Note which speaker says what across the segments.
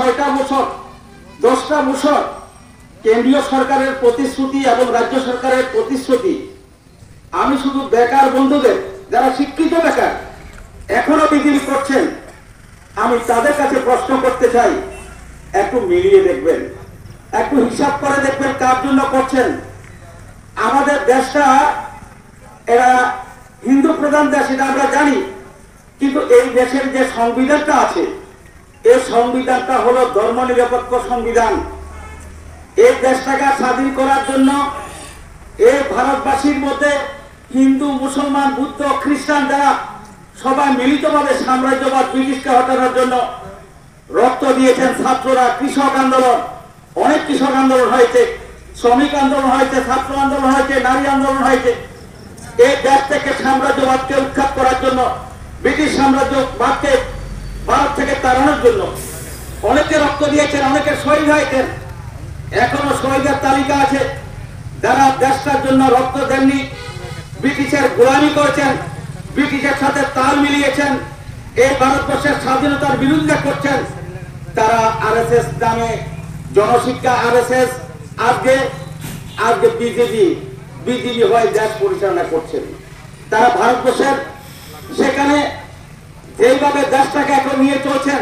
Speaker 1: 6টা বছর 10টা বছর কেন্দ্রীয় সরকারের প্রতিশ্রুতি এবং রাজ্য সরকারের প্রতিশ্রুতি আমি শুধু বেকার বন্ধুদের যারা শিক্ষিত বেকার এখনো বিক্রি করছেন, আমি তাদের কাছে প্রশ্ন করতে চাই, একটু মিলিয়ে দেখবেন, একটু হিসাব করে দেখবেন কার জন্য করছেন। আমাদের দেশটা এরা হিন্দু প্রধান দেশ, এটা আমরা জানি, কিন্তু এই দেশের যে সংবিধানটা আছে এই সংবিধানটা হলো ধর্মনিরপেক্ষ সংবিধান। এই দেশটাকে স্বাধীন করার জন্য এই ভারতবাসীর মধ্যে হিন্দু, মুসলমান, বুদ্ধ, খ্রিস্টান যারা সবাই মিলিতভাবে সাম্রাজ্যবাদ ব্রিটিশকে হটানোর জন্য রক্ত দিয়েছেন। ছাত্ররা, কৃষক আন্দোলন, অনেক কৃষক আন্দোলন হয়েছে, শ্রমিক আন্দোলন হয়েছে, ছাত্র আন্দোলন হয়েছে, নারী আন্দোলন হয়েছে। এই দেশ থেকে সাম্রাজ্যবাদকে উৎখাত করার জন্য, ব্রিটিশ সাম্রাজ্যবাদকে ভারত থেকে তাড়ানোর জন্য অনেকে রক্ত দিয়েছেন, অনেকে শহীদ হয়েছেন। এখনো শহীদের তালিকা আছে যারা দেশটার জন্য রক্ত দেননি, ব্রিটিশের গোলামি করেছেন, ব্রিটিশের সাথে তাল মিলিয়েছেন, এই ভারতবর্ষের স্বাধীনতার বিরোধিতা করছেন। তারা আরএসএস নামে জনশিক্ষা, আরএসএস আজকে বিজেপি হয়ে দেশ পরিচালনা করছেন। তারা ভারতবর্ষের সেখানে যেইভাবে দেশটাকে এখন নিয়ে চলছেন,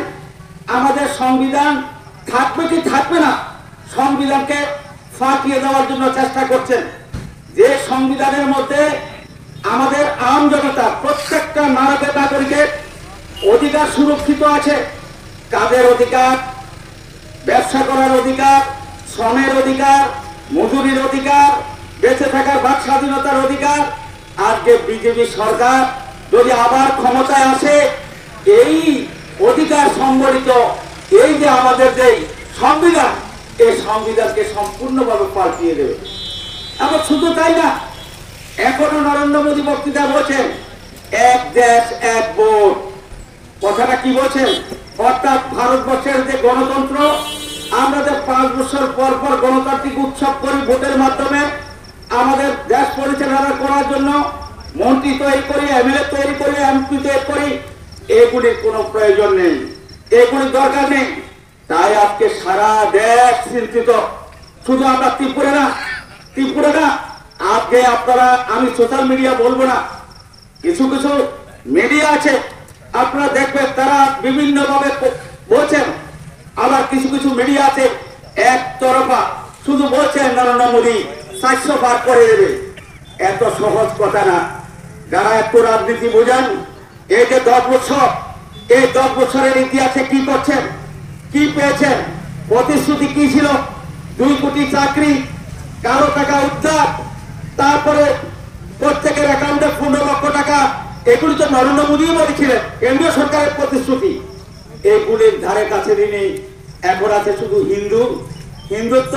Speaker 1: আমাদের সংবিধান থাকবে কি থাকবে না, সংবিধানকে ফাটিয়ে দেওয়ার জন্য চেষ্টা করছেন। যে সংবিধানের মধ্যে আমাদের আম জনতা, প্রত্যেকটা নাগরিকের অধিকার সুরক্ষিত আছে। কাজের অধিকার, ব্যবসা করার অধিকার, শ্রমের অধিকার, মজুরির অধিকার, বেঁচে থাকার বাক স্বাধীনতার অধিকার। আজকে বিজেপি সরকার যদি আবার ক্ষমতায় আসে, এই অধিকার সংবলিত এই যে আমাদের যে সংবিধান, এই সংবিধানকে সম্পূর্ণভাবে পাল্টিয়ে দেবে। এবং শুধু তাই না, এখনো নরেন্দ্র মোদী বক্তৃতা বলছেন এক দেশ এক ভোট। কথাটা কি বলছেন? অর্থাৎ ভারতবর্ষের যে গণতন্ত্র, আমরা যে 5 বছর পর পর গণতান্ত্রিক উৎসব করি ভোটের মাধ্যমে, আমাদের দেশ পরিচালনা করার জন্য মন্ত্রী তৈরি করি, এমএলএ তৈরি করি, এমপি তৈরি করি, এগুলির কোনো প্রয়োজন নেই, এগুলির দরকার নেই। তাই আজকে সারা দেশ চিন্তিত। শুধু আমরা ত্রিপুরা না, আজকে আপনারা, আমি সোশ্যাল মিডিয়া বলবো না, কিছু কিছু মিডিয়া আছে আপনারা দেখবেন, তারা বিভিন্ন ভাবে বলছেন। আবার কিছু কিছু মিডিয়া আছে একতরফা শুধু বলছেন নরেন্দ্র মোদী 400 পার করে দেবে। এত সহজ কথা না। যারা একটু রাজনীতি বোঝেন, এই যে 10 বছর, এই 10 বছরের ইতিহাসে কি করছেন, কি পেয়েছেন, প্রতিশ্রুতি কি ছিল? 2 কোটি চাকরি, কারো টাকা উদ্ধার, তারপরে প্রত্যেকের অ্যাকাউন্টে 15 লক্ষ টাকা, এগুলি তো নরেন্দ্র মোদীও বলেছিলেন, কেন্দ্রীয় সরকারের প্রতিশ্রুতি। এগুলির ধারে কাছে নেই। এখন আছে শুধু হিন্দুত্ব,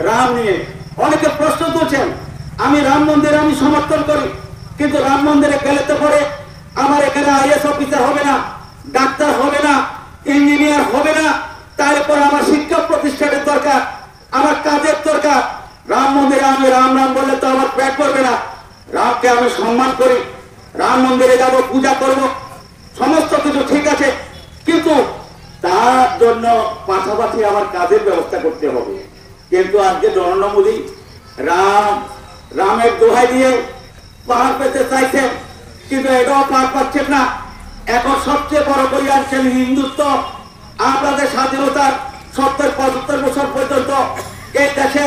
Speaker 1: রাম নিয়ে অনেকে প্রশ্ন তুলছেন। আমি রাম মন্দিরে আমি সমর্থন করি, কিন্তু রাম মন্দিরে গেলে তো পরে আমার এখানে আইএস অফিসার হবে না, ডাক্তার হবে না, ইঞ্জিনিয়ার হবে না, তারপরে আমার শিক্ষা প্রতিষ্ঠানের দরকার, আমার কাজের দরকার। রাম মন্দিরে আমি রাম বললে তো আমার পেট করবে না। রামকে আমি সম্মান করি, রাম মন্দিরে যাব, পূজা করব, সমস্ত কিছু ঠিক আছে, কিন্তু তার জন্য পাশাপাশি আমার কাজের ব্যবস্থা করতে হবে। কিন্তু আজকে নরেন্দ্র মোদী রামের দোহাই দিয়ে পাহাড় পেতে চাইছেন, কিন্তু এটাও পার পাচ্ছেন না। এখন সবচেয়ে বড় করে আনছেন হিন্দুত্ব। আপনাদের স্বাধীনতার 70-75 বছর পর্যন্ত এই দেশে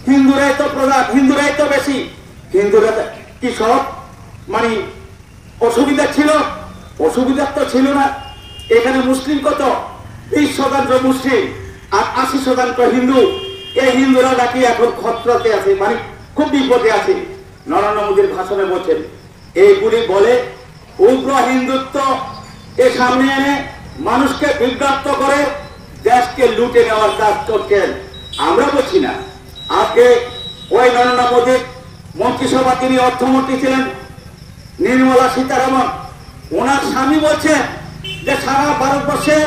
Speaker 1: হিন্দুরাই তো প্রধান, হিন্দুরাই তো বেশি। হিন্দুরা কি সব মানে অসুবিধা ছিল? অসুবিধা তো ছিল না। এখানে মুসলিম কত? 20% মুসলিম আর 80% হিন্দু। এই হিন্দুরা নাকি এখন খতরাতে আছে, মানে খুব বিপদে আছে। নরেন্দ্র মোদীর ভাষণে বলছেন এইগুলি বলে উগ্র হিন্দুত্ব এ সামনে এনে মানুষকে বিভ্রান্ত করে দেশকে লুটে নেওয়ার কাজ করছেন। আমরা বলছি না। আজকে ওই নরেন্দ্র মোদীর মন্ত্রিসভা, তিনি অর্থমন্ত্রী ছিলেন নির্মলা সীতারামন, ওনার স্বামী বলছেন যে সারা ভারতবর্ষে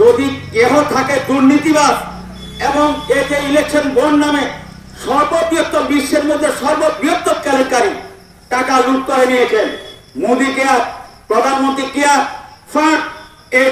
Speaker 1: যদি কেহ থাকে দুর্নীতিবাজ এবং এই যে ইলেকশন বন্ড নামে সর্ববৃহত্তম, বিশ্বের মধ্যে সর্ববৃহত্তম কেলেঙ্কারি, টাকা লুট করে নিয়েছেন মোদী কেয়ার, প্রধানমন্ত্রী কেয়ার ফান্ড, এই